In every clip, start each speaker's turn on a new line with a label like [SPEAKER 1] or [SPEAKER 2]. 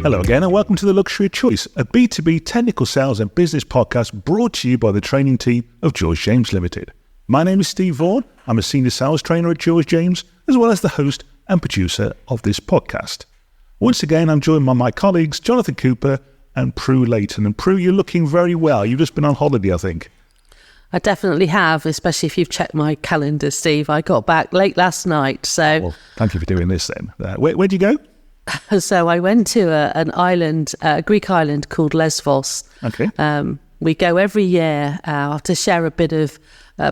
[SPEAKER 1] Hello again and welcome to The Luxury of Choice, a B2B technical sales and business podcast brought to you by the training team of George James Limited. My name is Steve Vaughan. I'm a senior sales trainer at George James, as well as the host and producer of this podcast. Once again, I'm joined by my colleagues, Jonathan Cooper and Pru Layton. And Pru, you're looking very well. You've just been on holiday, I think.
[SPEAKER 2] I definitely have, especially if you've checked my calendar, Steve. I got back late last night, so...
[SPEAKER 1] Well, thank you for doing this then. Where'd you go?
[SPEAKER 2] So I went to an island, a Greek island called Lesvos.
[SPEAKER 1] Okay.
[SPEAKER 2] We go every year to share a bit of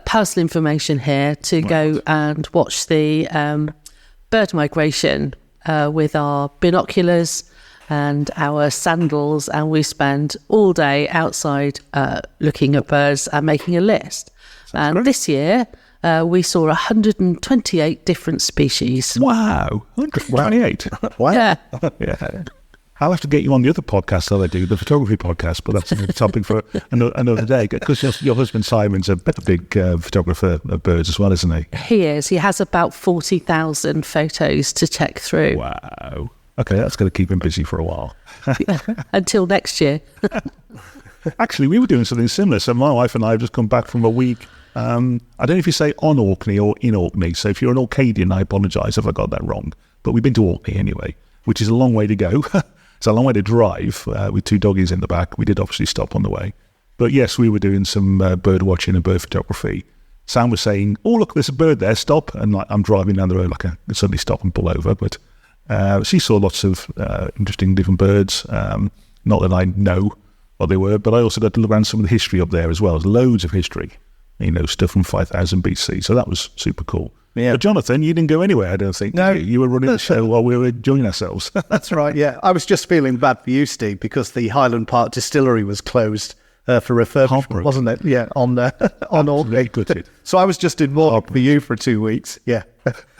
[SPEAKER 2] personal information here to go and watch the bird migration with our binoculars and our sandals, and we spend all day outside looking at birds and making a list. And this year we saw 128 different species.
[SPEAKER 1] Wow, 128. Wow.
[SPEAKER 2] Yeah.
[SPEAKER 1] Yeah. I'll have to get you on the other podcast that I do, the photography podcast, but that's a topic for another day. Because your husband Simon's a big photographer of birds as well, isn't he?
[SPEAKER 2] He is. He has about 40,000 photos to check through.
[SPEAKER 1] Wow. Okay, that's going to keep him busy for a while.
[SPEAKER 2] Until next year.
[SPEAKER 1] Actually, we were doing something similar. So my wife and I have just come back from a week. I don't know if you say on Orkney or in Orkney. So if you're an Orcadian, I apologise if I got that wrong. But we've been to Orkney anyway, which is a long way to go. It's a long way to drive with two doggies in the back. We did obviously stop on the way. But yes, we were doing some bird watching and bird photography. Sam was saying, oh, look, there's a bird there, stop. And like, I'm driving down the road, like I suddenly stop and pull over. But she saw lots of interesting different birds. Not that I know what they were, but I also got to look around some of the history up there as well. There's loads of history, stuff from 5000 BC. So that was super cool. Yeah. But Jonathan, you didn't go anywhere, I don't think.
[SPEAKER 3] No.
[SPEAKER 1] You were running the show while we were enjoying ourselves.
[SPEAKER 3] That's right, yeah. I was just feeling bad for you, Steve, because the Highland Park distillery was closed for refurbishment, wasn't it? Yeah, on Orkney.
[SPEAKER 1] Gutted.
[SPEAKER 3] So I was just in work for you for 2 weeks, yeah.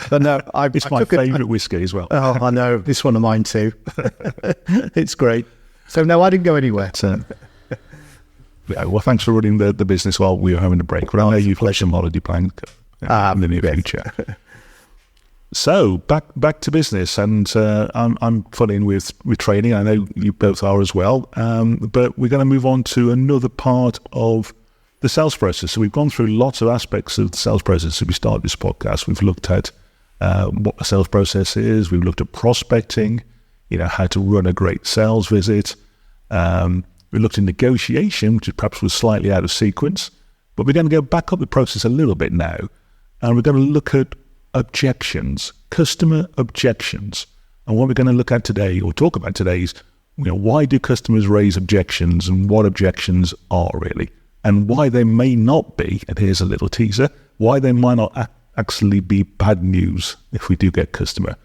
[SPEAKER 3] But no,
[SPEAKER 1] it's my favourite whiskey as well.
[SPEAKER 3] Oh, I know. This one of mine too. It's great. So no, I didn't go anywhere.
[SPEAKER 1] Well, thanks for running the business while we were having a break. Well, I know you've got some holiday plans in the near future. So back to business, and I'm full in with training. I know you both are as well. But we're going to move on to another part of the sales process. So we've gone through lots of aspects of the sales process. So we started this podcast. We've looked at what the sales process is. We've looked at prospecting. How to run a great sales visit. We looked at negotiation, which perhaps was slightly out of sequence. But we're going to go back up the process a little bit now, and we're going to look at objections, customer objections. And what we're going to look at today, or talk about today, is why do customers raise objections, and what objections are really, and why they may not be, and here's a little teaser, why they might not actually be bad news if we do get customer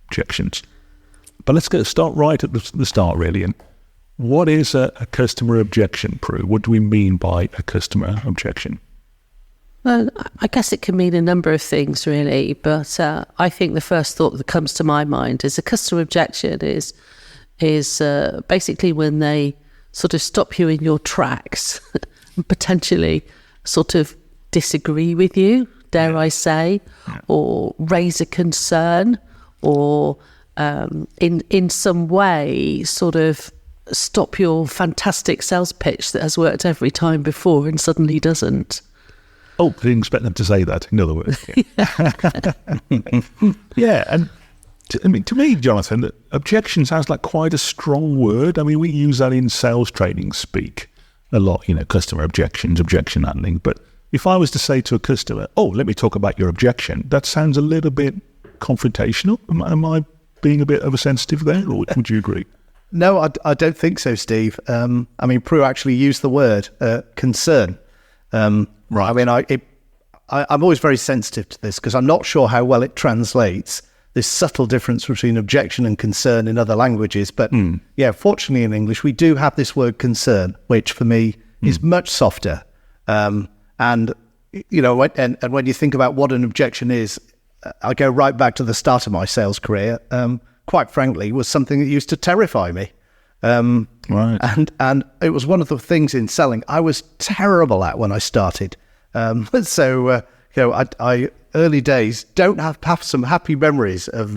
[SPEAKER 1] objections. But let's start right at the start, really. And what is a customer objection, Pru? What do we mean by a customer objection?
[SPEAKER 2] Well, I guess it can mean a number of things, really. But I think the first thought that comes to my mind is a customer objection is basically when they sort of stop you in your tracks and potentially sort of disagree with you, dare I say, or raise a concern, or in some way sort of stop your fantastic sales pitch that has worked every time before and suddenly doesn't.
[SPEAKER 1] Oh, I didn't expect them to say that, in other words. Yeah, and to me, Jonathan, objection sounds like quite a strong word. I mean, we use that in sales training speak a lot, customer objections, objection handling. But if I was to say to a customer, oh, let me talk about your objection, that sounds a little bit confrontational. Am I being a bit oversensitive there, or would you agree?
[SPEAKER 3] No, I don't think so, Steve. Pru actually used the word concern. Right. I mean, I'm always very sensitive to this because I'm not sure how well it translates, this subtle difference between objection and concern in other languages. But fortunately in English, we do have this word concern, which for me is much softer. And when you think about what an objection is, I go right back to the start of my sales career. Quite frankly, was something that used to terrify me.
[SPEAKER 1] Right.
[SPEAKER 3] And it was one of the things in selling I was terrible at when I started. I early days don't have some happy memories of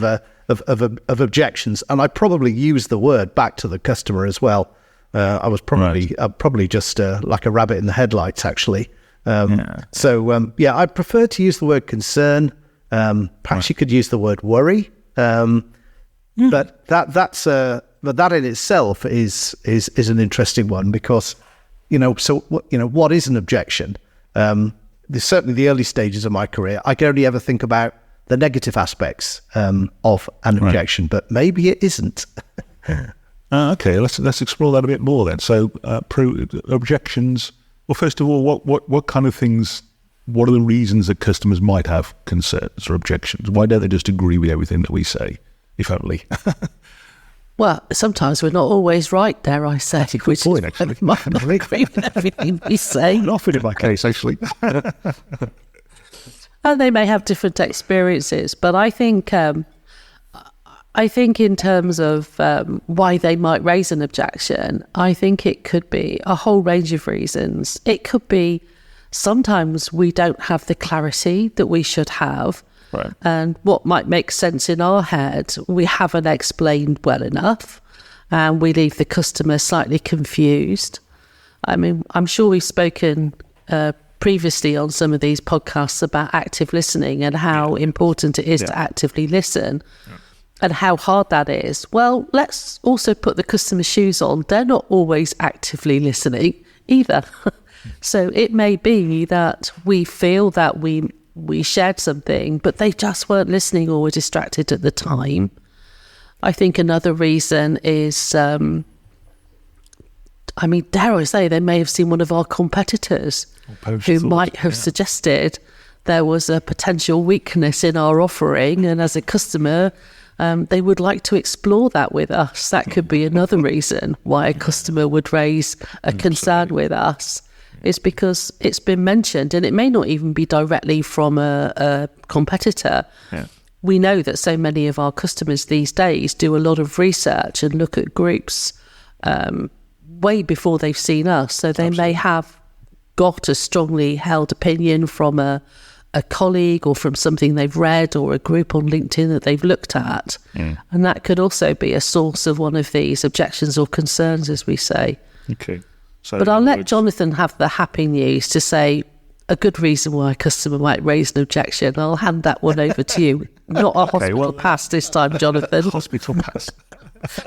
[SPEAKER 3] of objections, and I probably use the word back to the customer as well. I was probably just like a rabbit in the headlights, actually. So I prefer to use the word concern. Perhaps you could use the word worry, but that in itself is an interesting one, because what is an objection? Certainly the early stages of my career, I could only ever think about the negative aspects of an objection, but maybe it isn't.
[SPEAKER 1] Okay, let's explore that a bit more then. So, Pru, objections. Well, first of all, what kind of things? What are the reasons that customers might have concerns or objections? Why don't they just agree with everything that we say, if only?
[SPEAKER 2] Well, sometimes we're not always right, dare I say. Which
[SPEAKER 1] point, actually.
[SPEAKER 2] might not agree with everything we say.
[SPEAKER 1] Often in my case, actually.
[SPEAKER 2] And they may have different experiences, but I think in terms of why they might raise an objection, I think it could be a whole range of reasons. It could be sometimes we don't have the clarity that we should have.
[SPEAKER 1] Right.
[SPEAKER 2] And what might make sense in our head, we haven't explained well enough, and we leave the customer slightly confused. I mean, I'm sure we've spoken previously on some of these podcasts about active listening and how important it is to actively listen and how hard that is. Well, let's also put the customer's shoes on. They're not always actively listening either. So it may be that we feel that we shared something, but they just weren't listening or were distracted at the time. I think another reason is, dare I say, they may have seen one of our competitors who might have suggested there was a potential weakness in our offering, and as a customer, they would like to explore that with us. That could be another reason why a customer would raise a concern with us. Is because it's been mentioned, and it may not even be directly from a competitor. Yeah. We know that so many of our customers these days do a lot of research and look at groups way before they've seen us. So they may have got a strongly held opinion from a colleague or from something they've read or a group on LinkedIn that they've looked at. And that could also be a source of one of these objections or concerns, as we say.
[SPEAKER 1] Okay. So
[SPEAKER 2] but I'll let Jonathan have the happy news to say a good reason why a customer might raise an objection. I'll hand that one over to you. Not a hospital pass this time, Jonathan.
[SPEAKER 1] Hospital pass.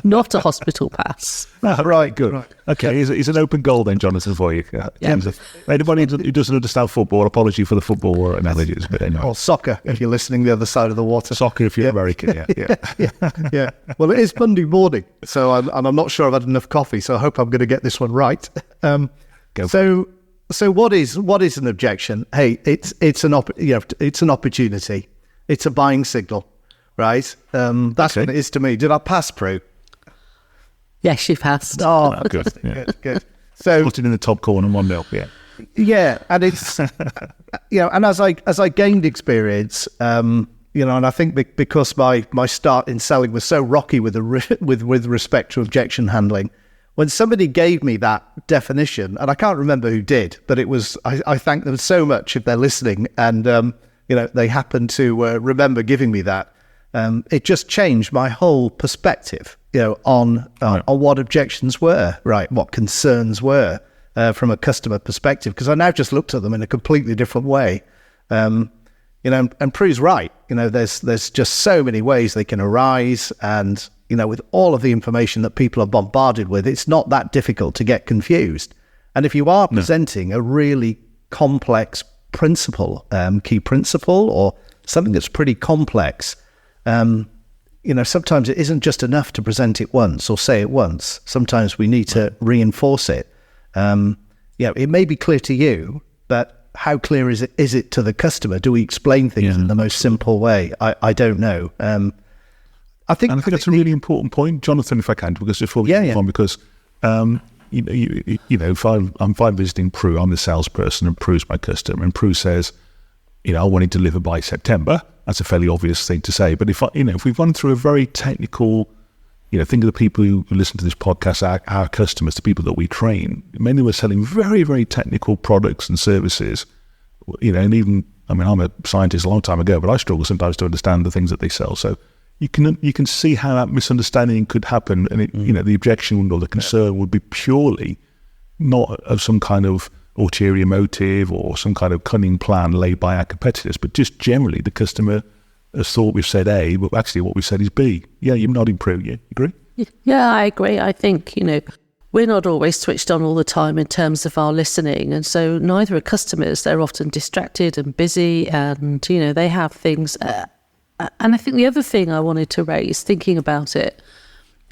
[SPEAKER 2] Not a hospital pass.
[SPEAKER 1] Right, good. Right. Okay, he's an open goal then, Jonathan, for you. Anybody who doesn't understand football, apology for the football analogies. But anyway.
[SPEAKER 3] Or soccer, if you're listening the other side of the water.
[SPEAKER 1] Soccer, if you're American,
[SPEAKER 3] yeah. Well, it is Monday morning, so I'm not sure I've had enough coffee, so I hope I'm going to get this one right. So what is an objection? Hey, it's an opportunity. It's a buying signal. Right, that's what it is to me. Did I pass, Pru?
[SPEAKER 2] Yes, you passed.
[SPEAKER 3] Oh,
[SPEAKER 1] good. Yeah.
[SPEAKER 3] Good. So
[SPEAKER 1] put it in the top corner, 1-0.
[SPEAKER 3] Yeah, and it's and as I gained experience, and I think because my start in selling was so rocky with respect to objection handling, when somebody gave me that definition, and I can't remember who did, but it was I thank them so much if they're listening, and they happen to remember giving me that. It just changed my whole perspective, on what objections were, right? What concerns were from a customer perspective, because I now just looked at them in a completely different way. And Pru's right. There's just so many ways they can arise, and with all of the information that people are bombarded with, it's not that difficult to get confused. And if you are presenting a really complex principle, key principle, or something that's pretty complex. Sometimes it isn't just enough to present it once or say it once. Sometimes we need to reinforce it. It may be clear to you, but how clear is it to the customer? Do we explain things in the most simple way? I don't know. I think
[SPEAKER 1] that's a really important point, Jonathan, if I can, because before we move on, because if I'm visiting Pru, I'm the salesperson, and Pru's my customer, and Pru says, I want it delivered by September. That's a fairly obvious thing to say. But if we've gone through a very technical, think of the people who listen to this podcast, our customers, the people that we train. Many were selling very, very technical products and services. And even, I'm a scientist a long time ago, but I struggle sometimes to understand the things that they sell. So you can see how that misunderstanding could happen, and the objection or the concern would be purely not of some kind of ulterior motive or some kind of cunning plan laid by our competitors, but just generally the customer has thought we've said A, but actually what we've said is B. Yeah, you're nodding, Pru. Yeah, you agree?
[SPEAKER 2] Yeah, I agree. I think, we're not always switched on all the time in terms of our listening. And so neither are customers. They're often distracted and busy and, they have things. And I think the other thing I wanted to raise, thinking about it,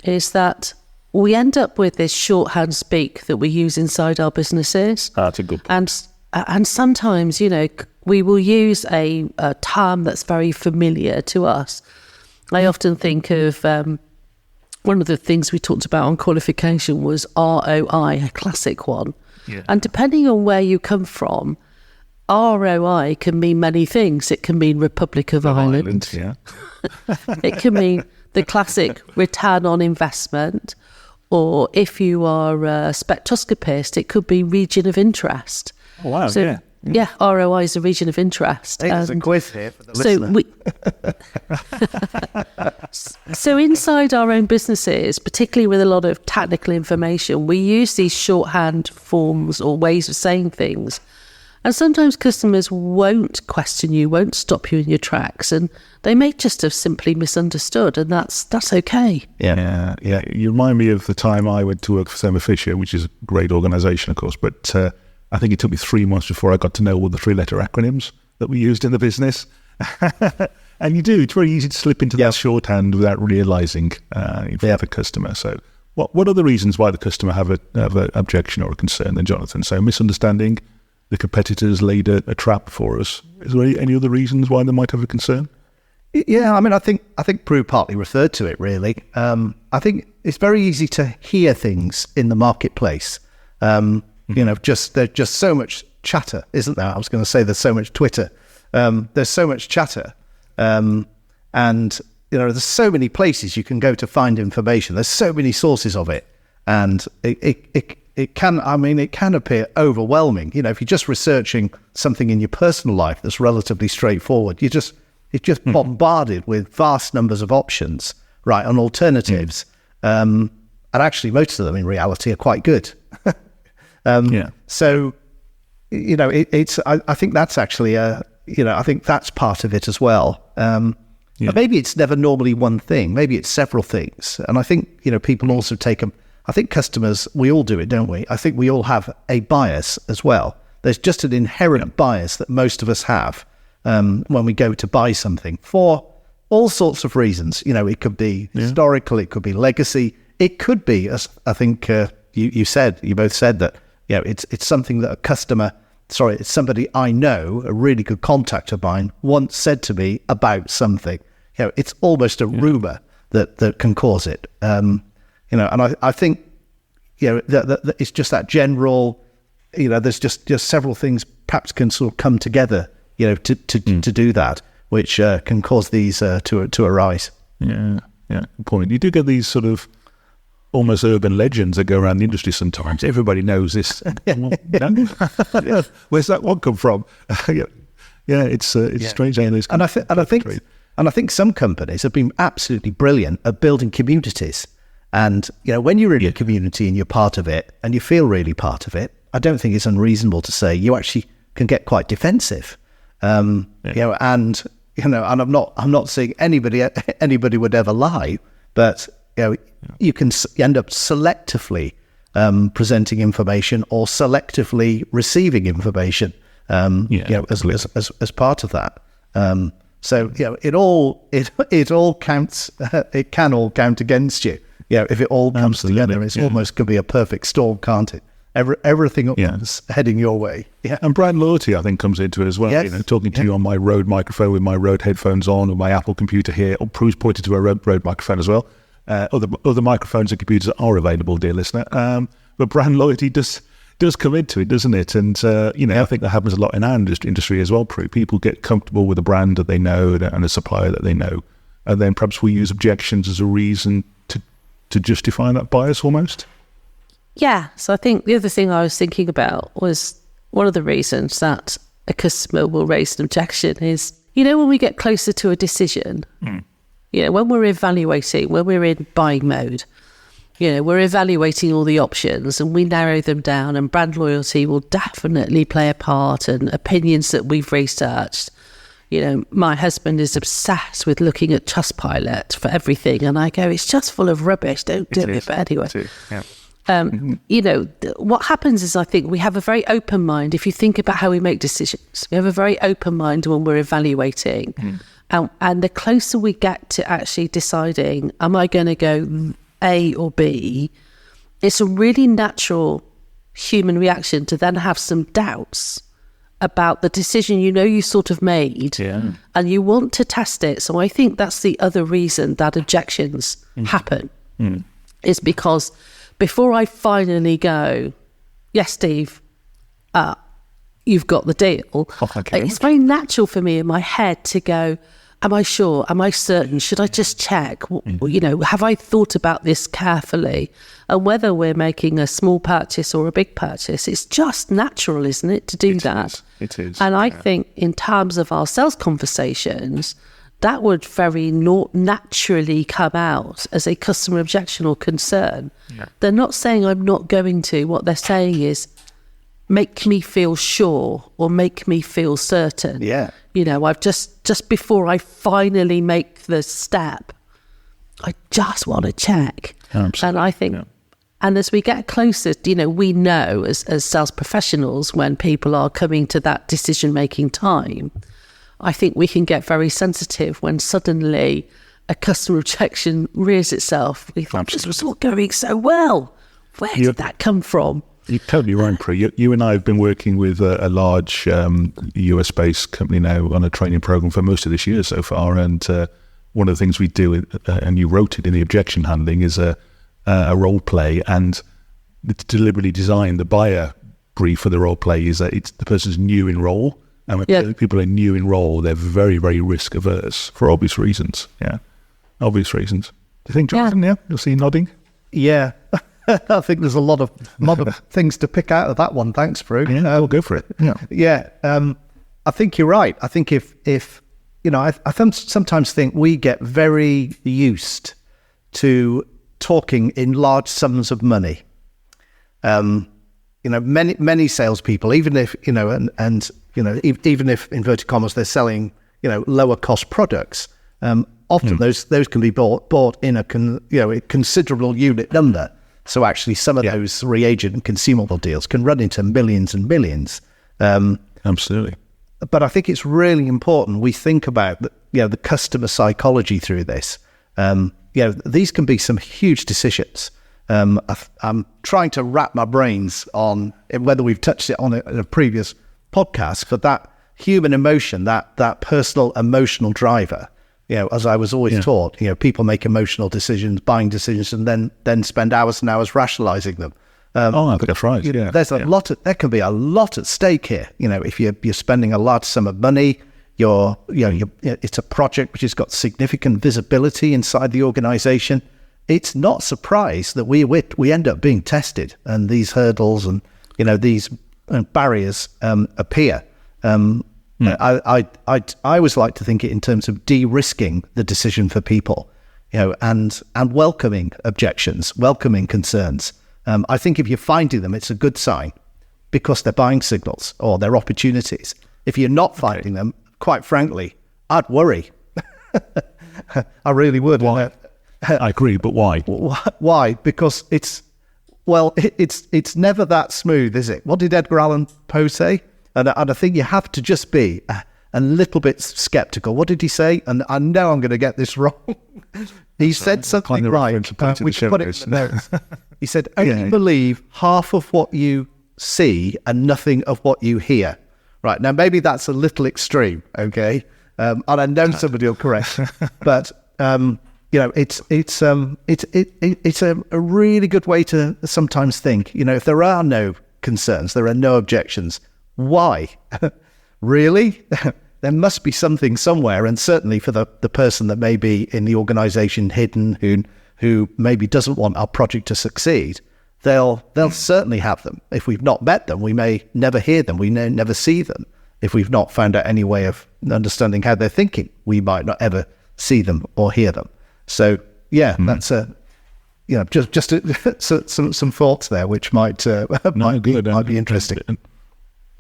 [SPEAKER 2] is that we end up with this shorthand speak that we use inside our businesses.
[SPEAKER 1] That's a good point.
[SPEAKER 2] And sometimes, we will use a term that's very familiar to us. I often think of one of the things we talked about on qualification was ROI, a classic one.
[SPEAKER 1] Yeah.
[SPEAKER 2] And depending on where you come from, ROI can mean many things. It can mean Republic of Ireland.
[SPEAKER 1] Yeah.
[SPEAKER 2] It can mean the classic return on investment. Or if you are a spectroscopist, it could be region of interest.
[SPEAKER 1] Oh, wow,
[SPEAKER 2] so, yeah, ROI is a region of interest.
[SPEAKER 3] I think there's a quiz here for the listener.
[SPEAKER 2] So inside our own businesses, particularly with a lot of technical information, we use these shorthand forms or ways of saying things. And sometimes customers won't question you, won't stop you in your tracks, and they may just have simply misunderstood, and that's okay.
[SPEAKER 1] Yeah. You remind me of the time I went to work for Thermo Fisher, which is a great organisation, of course, but I think it took me 3 months before I got to know all the 3-letter acronyms that we used in the business. And it's very easy to slip into that shorthand without realising in front of the customer. So what are the reasons why the customer have an objection or a concern then, Jonathan? So misunderstanding, the competitors laid a trap for us. Is there any other reasons why they might have a concern?
[SPEAKER 3] Yeah, I think Pru partly referred to it, really. I think it's very easy to hear things in the marketplace. There's just so much chatter, isn't there? I was going to say there's so much Twitter. There's so much chatter. And, there's so many places you can go to find information. There's so many sources of it. And it can appear overwhelming. If you're just researching something in your personal life that's relatively straightforward, you're just bombarded with vast numbers of options, right, on alternatives. And actually, most of them in reality are quite good. So, I think that's actually I think that's part of it as well. Maybe it's never normally one thing. Maybe it's several things. And I think, people also take them. I think customers, we all do it, don't we? I think we all have a bias as well. There's just an inherent bias that most of us have when we go to buy something for all sorts of reasons. You could be historical, it could be legacy, it could be, as I think you both said that, it's something that it's somebody I know, a really good contact of mine, once said to me about something. It's almost a rumour that can cause it. And I think, that it's just that general, there's just several things perhaps can sort of come together, to do that, which can cause these to arise.
[SPEAKER 1] Yeah, good point. You do get these sort of almost urban legends that go around the industry sometimes. Everybody knows this. Where's that one come from? It's strange.
[SPEAKER 3] And I think some companies have been absolutely brilliant at building communities. And when you're in a community and you're part of it, and you feel really part of it, I don't think it's unreasonable to say you actually can get quite defensive. And I'm not saying anybody would ever lie, but you can end up selectively presenting information or selectively receiving information, as part of that. So it all counts. It can all count against you. If it all comes together, it's almost could be a perfect storm, can't it? Everything heading your way. Yeah.
[SPEAKER 1] And brand loyalty, I think, comes into it as well.
[SPEAKER 3] Yes.
[SPEAKER 1] Talking to you on my Rode microphone with my Rode headphones on, or my Apple computer here. Or Pru's pointed to a Rode microphone as well. Other microphones and computers are available, dear listener. But brand loyalty does come into it, doesn't it? And I think that happens a lot in our industry as well, Pru. People get comfortable with a brand that they know and a supplier that they know, and then perhaps we use objections as a reason to justify that bias almost.
[SPEAKER 2] Yeah. So I think the other thing I was thinking about was one of the reasons that a customer will raise an objection is, when we get closer to a decision, when we're evaluating, when we're in buying mode, we're evaluating all the options and we narrow them down, and brand loyalty will definitely play a part, and opinions that we've researched. My husband is obsessed with looking at Trustpilot for everything, and I go, it's just full of rubbish, don't do it. But anyway, what happens is, I think we have a very open mind. If you think about how we make decisions, we have a very open mind when we're evaluating. And the closer we get to actually deciding, am I going to go A or B, it's a really natural human reaction to then have some doubts about the decision you sort of made, and you want to test it. So I think that's the other reason that objections happen, is because before I finally go, yes, Steve, you've got the deal, it's very natural for me in my head to go, am I sure? Am I certain? Should I just check? Have I thought about this carefully? And whether we're making a small purchase or a big purchase, it's just natural, isn't it, to do that?
[SPEAKER 1] It is.
[SPEAKER 2] And I think in terms of our sales conversations, that would very naturally come out as a customer objection or concern. They're not saying I'm not going to. What they're saying is, make me feel sure or make me feel certain. I've just before I finally make the step, I just want to check.
[SPEAKER 1] Absolutely.
[SPEAKER 2] And I think, and as we get closer, we know as sales professionals, when people are coming to that decision-making time, I think we can get very sensitive when suddenly a customer objection rears itself. We thought, this was all going so well. Where did that come from?
[SPEAKER 1] You're totally right, Pru. You and I have been working with a large US-based company now on a training program for most of this year so far. And one of the things we do, and you wrote it in the objection handling, is a role play. And it's deliberately designed. The buyer brief for the role play is that the person's new in role. And when people are new in role, they're very, very risk averse for obvious reasons. Obvious reasons. Do you think, Jonathan? Yeah, you'll see nodding.
[SPEAKER 3] Yeah. I think there's a lot of things to pick out of that one. Thanks, Pru.
[SPEAKER 1] Yeah, we'll go for it.
[SPEAKER 3] I think you're right. I think if I sometimes think we get very used to talking in large sums of money. Many salespeople, even if even if inverted commas they're selling lower cost products, often those can be bought in a considerable unit number. So actually, some of those reagent and consumable deals can run into millions and millions.
[SPEAKER 1] Absolutely.
[SPEAKER 3] But I think it's really important we think about the customer psychology through this. These can be some huge decisions. I'm trying to wrap my brains on whether we've touched it on a previous podcast, but that human emotion, that personal emotional driver. As I was always taught, people make emotional decisions, buying decisions, and then spend hours and hours rationalizing them.
[SPEAKER 1] I think that's right.
[SPEAKER 3] There's there can be a lot at stake here. If you're spending a large sum of money, it's a project which has got significant visibility inside the organization. It's not surprised that we end up being tested, and these hurdles and these barriers appear. I always like to think it in terms of de-risking the decision for people, and welcoming objections, welcoming concerns. I think if you're finding them, it's a good sign, because they're buying signals or they're opportunities. If you're not finding them, quite frankly, I'd worry. I really would.
[SPEAKER 1] Why? I agree, but why?
[SPEAKER 3] Why? Because it's never that smooth, is it? What did Edgar Allan Poe say? And I think you have to just be a little bit skeptical. What did he say? And I know I'm going to get this wrong. He said something right. We should put it in the notes. He said, only believe half of what you see and nothing of what you hear. Right. Now, maybe that's a little extreme. Okay. And I know somebody will correct, but it's a really good way to sometimes think, if there are no concerns, there are no objections, why? Really? There must be something somewhere, and certainly for the person that may be in the organization hidden, who maybe doesn't want our project to succeed, they'll certainly have them. If we've not met them, we may never hear them, we may never see them. If we've not found out any way of understanding how they're thinking, we might not ever see them or hear them. So that's just some thoughts there, which might be interesting.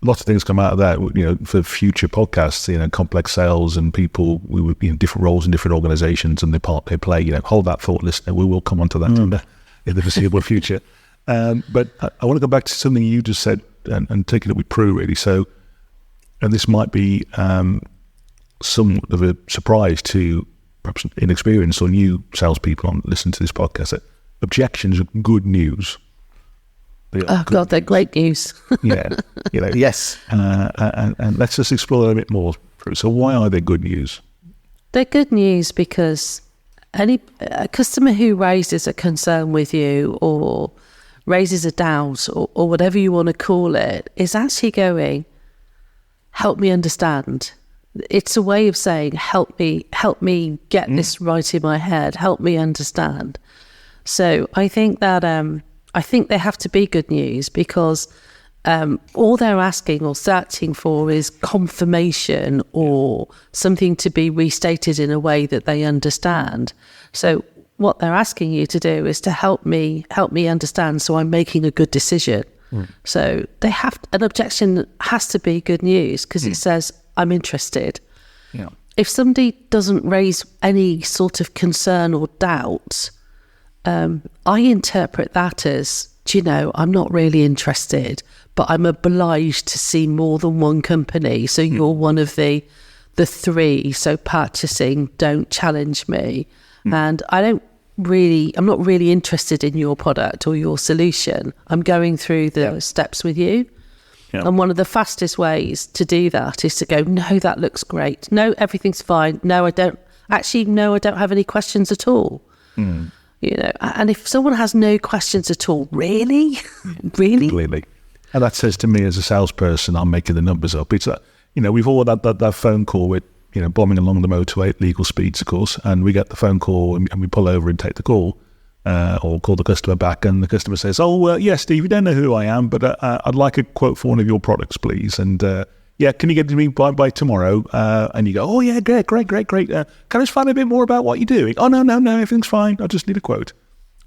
[SPEAKER 1] Lots of things come out of that, for future podcasts, complex sales and people with different roles in different organizations and the part they play. Hold that thought, listener. We will come on to that in the foreseeable future. But I want to go back to something you just said and take it up with Pru, really. So, and this might be somewhat of a surprise to perhaps inexperienced or new salespeople on listening to this podcast. That objections are good news.
[SPEAKER 2] God, they're great news.
[SPEAKER 3] Yes.
[SPEAKER 1] And let's just explore that a bit more. So why are they good news?
[SPEAKER 2] They're good news because a customer who raises a concern with you or raises a doubt or whatever you want to call it is actually going, help me understand. It's a way of saying, help me get this right in my head, help me understand. So I think that they have to be good news because all they're asking or searching for is confirmation or something to be restated in a way that they understand. So what they're asking you to do is to help me understand so I'm making a good decision. So an objection has to be good news because it says, I'm interested.
[SPEAKER 1] Yeah.
[SPEAKER 2] If somebody doesn't raise any sort of concern or doubt, I interpret that as, I'm not really interested, but I'm obliged to see more than one company. So you're one of the three. So purchasing, don't challenge me. And I'm not really interested in your product or your solution. I'm going through the steps with you. Yeah. And one of the fastest ways to do that is to go, no, that looks great. No, everything's fine. No, I don't have any questions at all. And if someone has no questions at all, really?
[SPEAKER 1] Completely. And that says to me as a salesperson, I'm making the numbers up. It's we've all had that phone call with, bombing along the motorway at legal speeds, of course, and we get the phone call and we pull over and take the call or call the customer back, and the customer says, yes, Steve, you don't know who I am, but I'd like a quote for one of your products, please. And can you get to me by tomorrow? And you go, oh yeah, great. Can I just find a bit more about what you're doing? Oh, no, everything's fine. I just need a quote.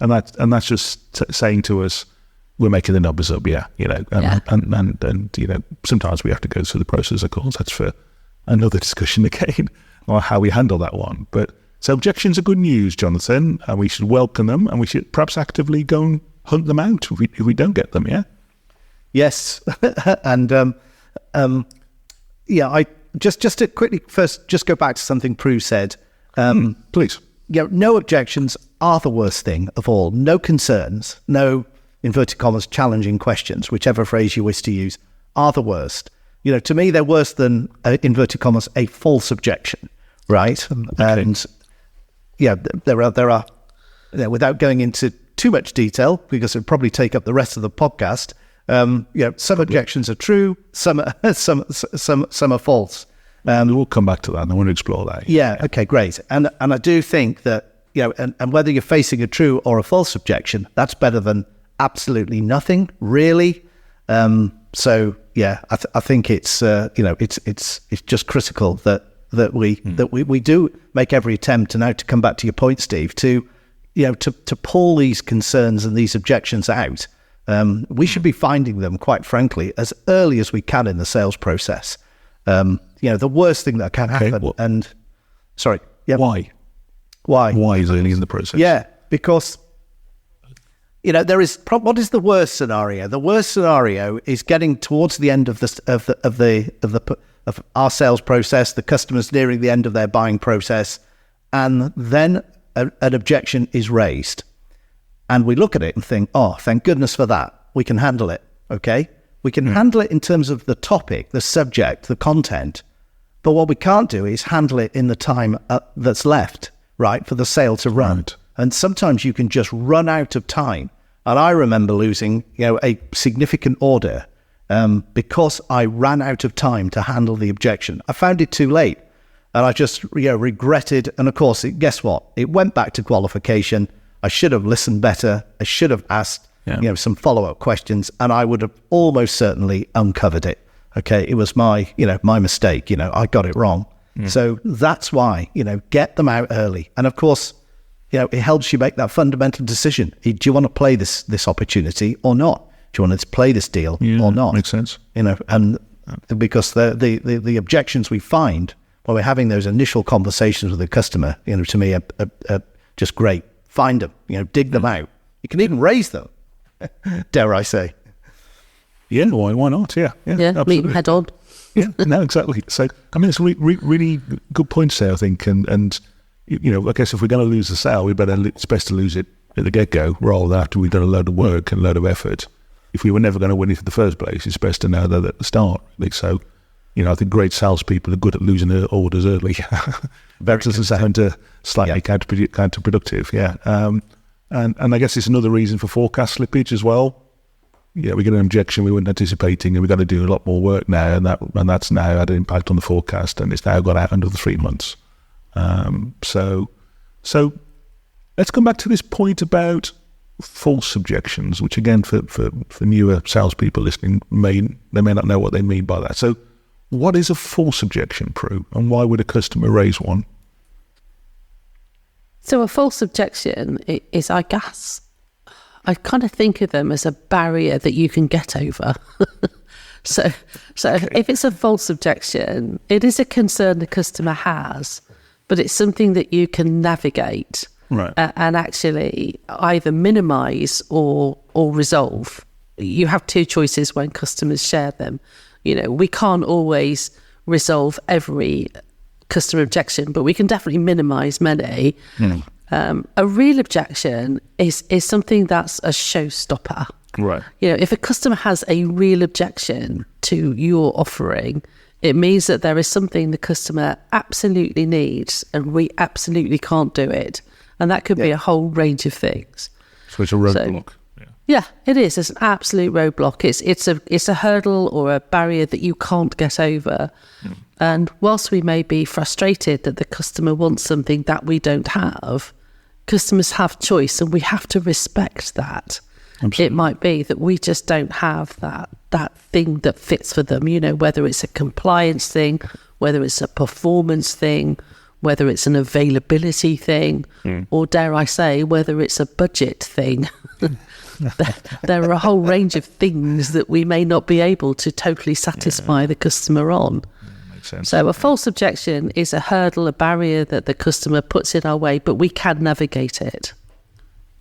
[SPEAKER 1] And that's just saying to us, we're making the numbers up, and sometimes we have to go through the process, of course. That's for another discussion again, or how we handle that one. But so objections are good news, Jonathan, and we should welcome them, and we should perhaps actively go and hunt them out if we don't get them, yeah?
[SPEAKER 3] Yes. And I just to quickly first just go back to something Pru said.
[SPEAKER 1] Please.
[SPEAKER 3] No objections are the worst thing of all. No concerns, no inverted commas challenging questions, whichever phrase you wish to use, are the worst. To me, they're worse than inverted commas a false objection, right?
[SPEAKER 1] Okay.
[SPEAKER 3] And there are without going into too much detail because it'd probably take up the rest of the podcast. Some objections are true, some are false.
[SPEAKER 1] We'll come back to that, and I want to explore that.
[SPEAKER 3] Yeah, okay, great. And I do think that, and whether you're facing a true or a false objection, that's better than absolutely nothing, really. I think it's it's just critical that we do make every attempt, and now to come back to your point, Steve, to pull these concerns and these objections out. We should be finding them, quite frankly, as early as we can in the sales process. The worst thing that can happen. Why
[SPEAKER 1] is early in the process?
[SPEAKER 3] Yeah, because there is what is the worst scenario? The worst scenario is getting towards the end of our sales process. The customer's nearing the end of their buying process, and then an objection is raised. And we look at it and think, oh, thank goodness for that. We can handle it, okay? We can handle it in terms of the topic, the subject, the content. But what we can't do is handle it in the time that's left, right, for the sale to run. Right. And sometimes you can just run out of time. And I remember losing, a significant order because I ran out of time to handle the objection. I found it too late. And I just regretted. And of course, guess what? It went back to qualification. I should have listened better. I should have asked, some follow-up questions, and I would have almost certainly uncovered it. Okay, it was my mistake. I got it wrong. So that's why, get them out early. And of course, it helps you make that fundamental decision. Do you want to play this opportunity or not? Do you want to play this deal or not?
[SPEAKER 1] Makes sense.
[SPEAKER 3] And because the objections we find when we're having those initial conversations with the customer, to me are just great. Find them, dig them out. You can even raise them, dare I say.
[SPEAKER 1] Yeah, why not? Yeah,
[SPEAKER 2] meet them head on.
[SPEAKER 1] Yeah, no, exactly. So, I mean, it's really good points there, I think. And I guess if we're going to lose the sale, it's best to lose it at the get-go rather than after we've done a load of work and a load of effort. If we were never going to win it in the first place, it's best to know that at the start. So, I think great salespeople are good at losing their orders early. That doesn't sound slightly counterproductive, yeah. And I guess it's another reason for forecast slippage as well. Yeah, we get an objection we weren't anticipating, and we've got to do a lot more work now, and that's now had an impact on the forecast, and it's now got out another 3 months. So let's come back to this point about false objections, which again, for newer salespeople listening, they may not know what they mean by that. So, what is a false objection, Pru, and why would a customer raise one? So,
[SPEAKER 2] a false objection is, I guess, I kind of think of them as a barrier that you can get over. So if it's a false objection, it is a concern the customer has, but it's something that you can navigate,
[SPEAKER 1] right,
[SPEAKER 2] and actually either minimise or resolve. You have two choices when customers share them. We can't always resolve every customer objection, but we can definitely minimise many. A real objection is something that's a showstopper.
[SPEAKER 1] Right.
[SPEAKER 2] If a customer has a real objection to your offering, it means that there is something the customer absolutely needs and we absolutely can't do it. And that could be a whole range of things.
[SPEAKER 1] So it's a roadblock.
[SPEAKER 2] Yeah, it is. It's an absolute roadblock. It's a hurdle or a barrier that you can't get over. And whilst we may be frustrated that the customer wants something that we don't have, customers have choice and we have to respect that. Absolutely. It might be that we just don't have that thing that fits for them, whether it's a compliance thing, whether it's a performance thing, whether it's an availability thing, or dare I say, whether it's a budget thing. There are a whole range of things that we may not be able to totally satisfy the customer on.
[SPEAKER 1] Sense.
[SPEAKER 2] So a false objection is a hurdle, a barrier that the customer puts in our way, but we can navigate it.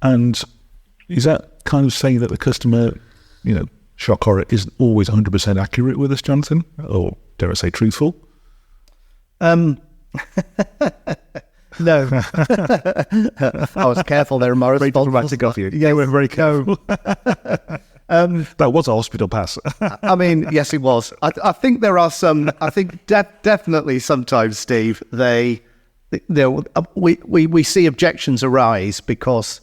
[SPEAKER 1] And is that kind of saying that the customer, shock horror, isn't always 100% accurate with us, Jonathan? Or dare I say truthful?
[SPEAKER 3] No. I was careful there, Morris.
[SPEAKER 1] Very diplomatic of you. Yeah, we're very careful. That was a hospital pass.
[SPEAKER 3] I mean, yes, it was. I think there are some. I think definitely sometimes, Steve, we see objections arise because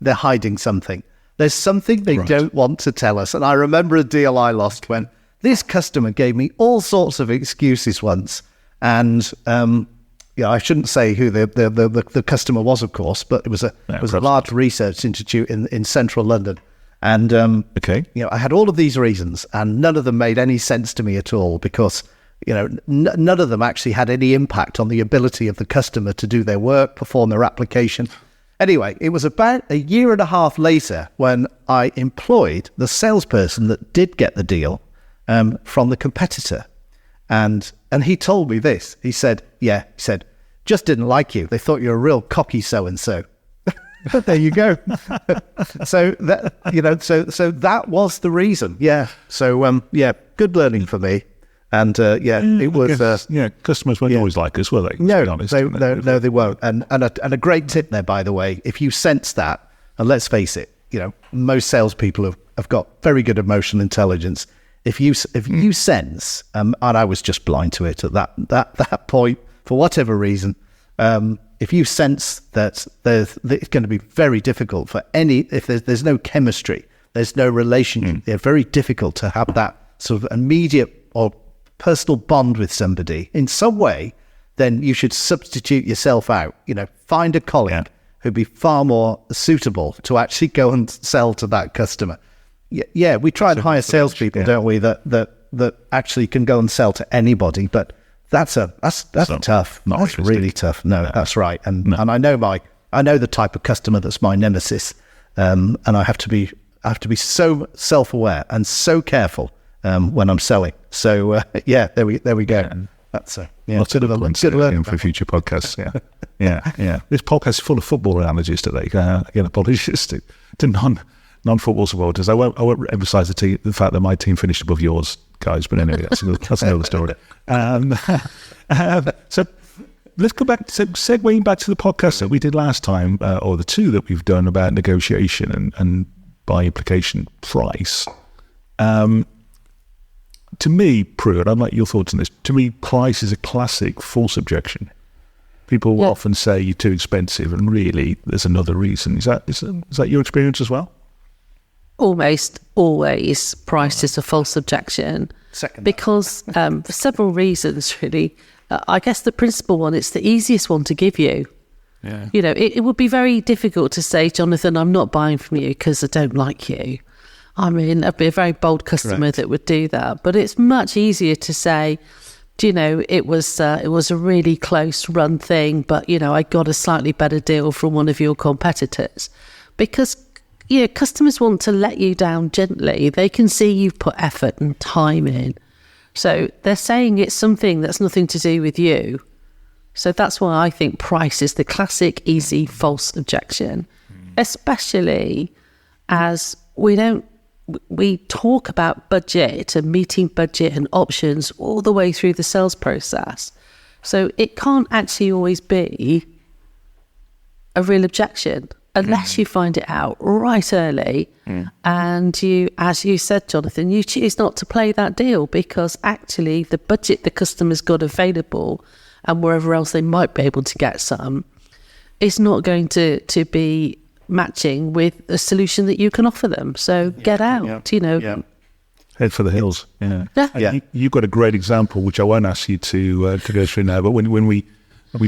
[SPEAKER 3] they're hiding something. There's something they don't want to tell us. And I remember a deal I lost when this customer gave me all sorts of excuses once, and I shouldn't say who the customer was, of course, but it was a large research institute in central London. And, I had all of these reasons and none of them made any sense to me at all because, none of them actually had any impact on the ability of the customer to do their work, perform their application. Anyway, it was about a year and a half later when I employed the salesperson that did get the deal from the competitor. And he told me this. He said, just didn't like you. They thought you were a real cocky so-and-so. There you go. So that so that was the reason. Yeah. So good learning for me. And it was.
[SPEAKER 1] Customers won't always like us, will they?
[SPEAKER 3] No, they won't. And a great tip there, by the way. If you sense that, and let's face it, most salespeople have got very good emotional intelligence. If you sense, and I was just blind to it at that point for whatever reason. If you sense that it's going to be very difficult for if there's no chemistry, there's no relationship, they're very difficult to have that sort of immediate or personal bond with somebody in some way, then you should substitute yourself out. Find a colleague who'd be far more suitable to actually go and sell to that customer. Yeah, we try and hire salespeople, don't we, that actually can go and sell to anybody, but that's tough. That's really tough. No, that's right. And I know the type of customer that's my nemesis. And I have to be so self-aware and so careful when I'm selling. So there we go.
[SPEAKER 1] Yeah.
[SPEAKER 3] That's
[SPEAKER 1] lots of good learning for future podcasts. Yeah. This podcast is full of football analogies today. Again, apologies to non-football supporters. I won't emphasise the fact that my team finished above yours, guys. But anyway, that's another story. So let's go back. So segueing back to the podcast that we did last time, or the two that we've done about negotiation and by implication price. To me, Pru, and I'd like your thoughts on this. To me, price is a classic false objection. People often say you're too expensive, and really, there's another reason. Is that your experience as well?
[SPEAKER 2] Almost always, price is a false objection. Because for several reasons, really. I guess the principal one, it's the easiest one to give you.
[SPEAKER 1] Yeah.
[SPEAKER 2] You know, it would be very difficult to say, Jonathan, I'm not buying from you because I don't like you. I mean, I'd be a very bold customer that would do that. But it's much easier to say, do you know, it was a really close run thing, but, you know, I got a slightly better deal from one of your competitors. Because, you know, customers want to let you down gently. They can see you've put effort and time in. So they're saying it's something that's nothing to do with you. So that's why I think price is the classic, easy, false objection, especially as we talk about budget and meeting budget and options all the way through the sales process. So it can't actually always be a real objection unless you find it out right early. And you, as you said, Jonathan, you choose not to play that deal because actually the budget the customer's got available and wherever else they might be able to get some is not going to be matching with a solution that you can offer them. So get out, you know.
[SPEAKER 3] Yeah.
[SPEAKER 1] Head for the hills.
[SPEAKER 2] Yeah.
[SPEAKER 1] You've got a great example, which I won't ask you to go through now, but when we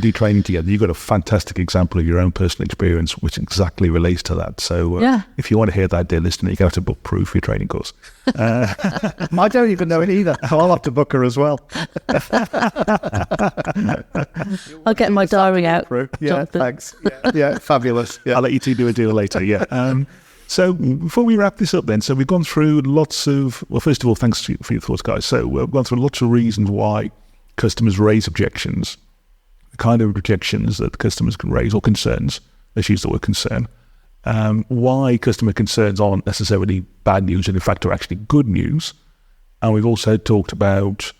[SPEAKER 1] do training together, you've got a fantastic example of your own personal experience, which exactly relates to that. So if you want to hear that, dear listener, you have to book Pru for your training course.
[SPEAKER 3] I don't even know it either. I'll have to book her as well.
[SPEAKER 2] I'll get my diary out.
[SPEAKER 3] Yeah,
[SPEAKER 2] Jonathan.
[SPEAKER 3] thanks. Yeah, fabulous. Yeah.
[SPEAKER 1] I'll let you two do a deal later, So before we wrap this up then, so we've gone through lots of, well, first of all, thanks for your thoughts, guys. So we've gone through lots of reasons why customers raise objections, the kind of objections that customers can raise, or concerns, let's use the word concern, why customer concerns aren't necessarily bad news and in fact are actually good news. And we've also talked about,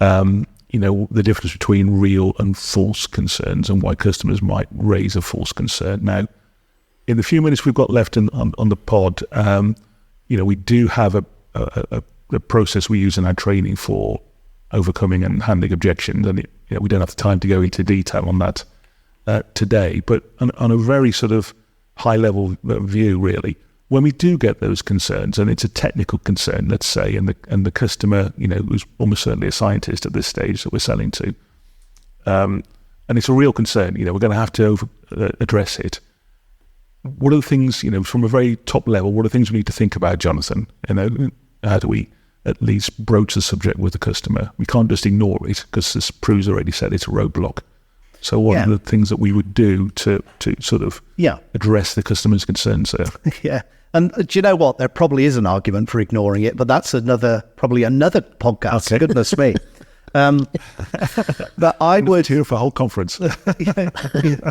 [SPEAKER 1] the difference between real and false concerns and why customers might raise a false concern. Now, in the few minutes we've got left on the pod, we do have a process we use in our training for overcoming and handling objections, and we don't have the time to go into detail on that today. But on a very sort of high-level view, really, when we do get those concerns, and it's a technical concern, let's say, and the customer, who's almost certainly a scientist at this stage that we're selling to, and it's a real concern, we're going to have to address it. What are the things, from a very top level, what are the things we need to think about, Jonathan? How do we at least broach the subject with the customer? We can't just ignore it because, as Pru's already said, it's a roadblock. So what are the things that we would do to sort of address the customer's concerns there?
[SPEAKER 3] Yeah. And do you know what? There probably is an argument for ignoring it, but that's probably another podcast. Okay. Goodness me. But I would
[SPEAKER 1] here for a whole conference.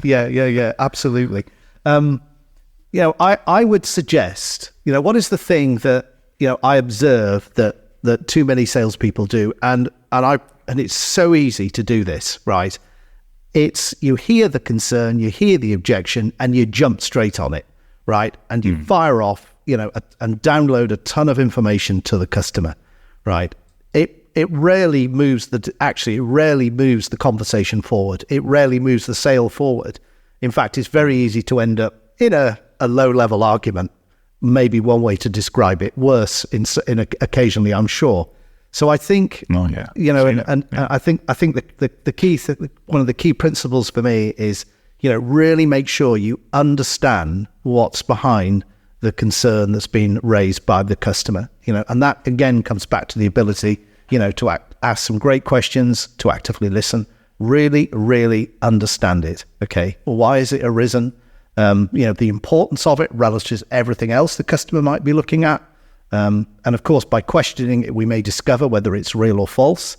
[SPEAKER 3] Yeah, absolutely. I would suggest, what is the thing that, I observe that too many salespeople do, and it's so easy to do this, right? It's you hear the concern, you hear the objection, and you jump straight on it, right? And you fire off, and download a ton of information to the customer, right? It rarely moves the conversation forward. It rarely moves the sale forward. In fact, it's very easy to end up in a low-level argument, maybe one way to describe it, worse occasionally, I'm sure. So I think, I think the key, one of the key principles for me is, really make sure you understand what's behind the concern that's been raised by the customer, and that again comes back to the ability, to ask some great questions, to actively listen, really, really understand it. Okay, why has it arisen? The importance of it relative to everything else the customer might be looking at. And of course, by questioning it, we may discover whether it's real or false.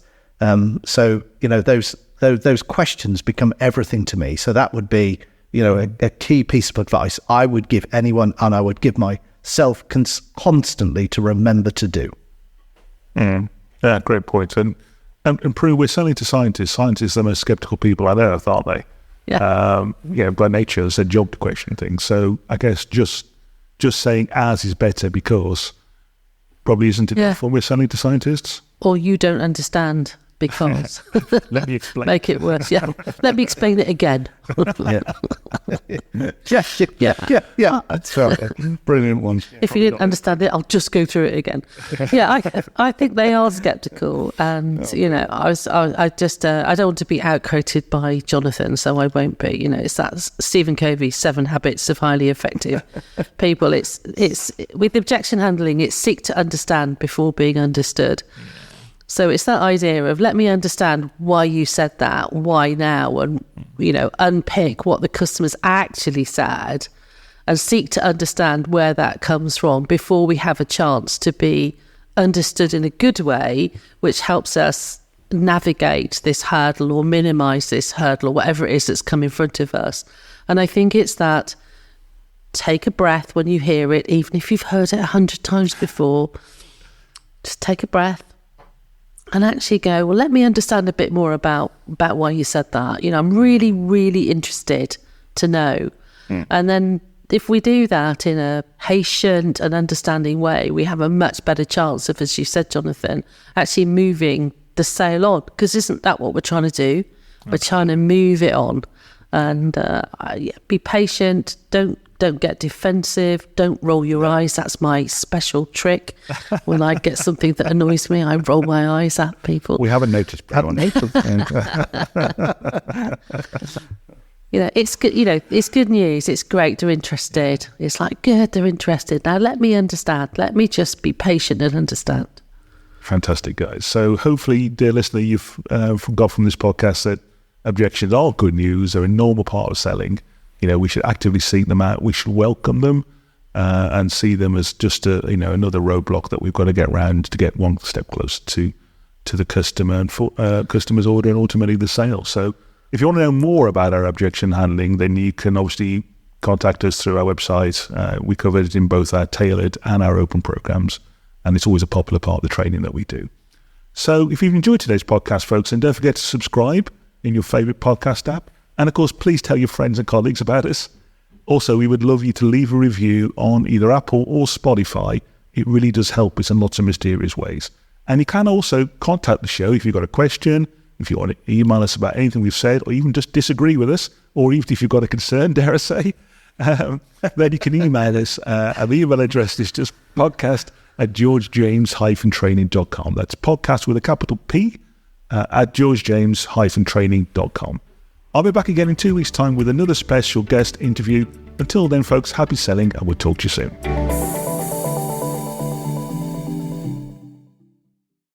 [SPEAKER 3] So those questions become everything to me. So that would be, a key piece of advice I would give anyone, and I would give myself constantly to remember to do.
[SPEAKER 1] Yeah, great point. And Pru, we're selling to scientists. Scientists are the most skeptical people on earth, aren't they?
[SPEAKER 2] Yeah.
[SPEAKER 1] By nature, it's a job to question things. So I guess just saying as is better because probably isn't enough when we're selling to scientists.
[SPEAKER 2] Or you don't understand because.
[SPEAKER 1] Let me explain.
[SPEAKER 2] Make it worse. Yeah. Let me explain it again.
[SPEAKER 3] Yeah. That's right.
[SPEAKER 1] Brilliant one.
[SPEAKER 2] If you didn't understand it, I'll just go through it again. Yeah, I think they are skeptical, and I don't want to be outquoted by Jonathan, so I won't be. It's that Stephen Covey 7 Habits of Highly Effective People. It's with objection handling. It's seek to understand before being understood. So it's that idea of let me understand why you said that, why now, and unpick what the customer's actually said, and seek to understand where that comes from before we have a chance to be understood in a good way, which helps us navigate this hurdle or minimize this hurdle or whatever it is that's come in front of us. And I think it's that take a breath when you hear it, even if you've heard it 100 times before, just take a breath and actually go, well, let me understand a bit more about why you said that. I'm really, really interested to know. And then if we do that in a patient and understanding way, we have a much better chance of, as you said, Jonathan, actually moving the sale on. Because isn't that what we're trying to do? We're trying to move it on. And be patient. Don't get defensive. Don't roll your eyes. That's my special trick. When I get something that annoys me, I roll my eyes at people.
[SPEAKER 1] We haven't noticed.
[SPEAKER 2] It's good. It's good news. It's great. They're interested. It's like good. They're interested. Now let me understand. Let me just be patient and understand.
[SPEAKER 1] Fantastic, guys. So hopefully, dear listener, you've got from this podcast that objections are good news. They're a normal part of selling. We should actively seek them out. We should welcome them and see them as just another roadblock that we've got to get around to get one step closer to the customer and for customer's order and ultimately the sale. So if you want to know more about our objection handling, then you can obviously contact us through our website. We cover it in both our tailored and our open programs, and it's always a popular part of the training that we do. So if you've enjoyed today's podcast, folks, then don't forget to subscribe in your favorite podcast app. And of course, please tell your friends and colleagues about us. Also, we would love you to leave a review on either Apple or Spotify. It really does help us in lots of mysterious ways. And you can also contact the show if you've got a question, if you want to email us about anything we've said, or even just disagree with us, or even if you've got a concern, dare I say, then you can email us. And the email address is just podcast@georgejames-training.com. That's podcast with a capital P at georgejames-training.com. I'll be back again in 2 weeks' time with another special guest interview. Until then, folks, happy selling, and we'll talk to you soon.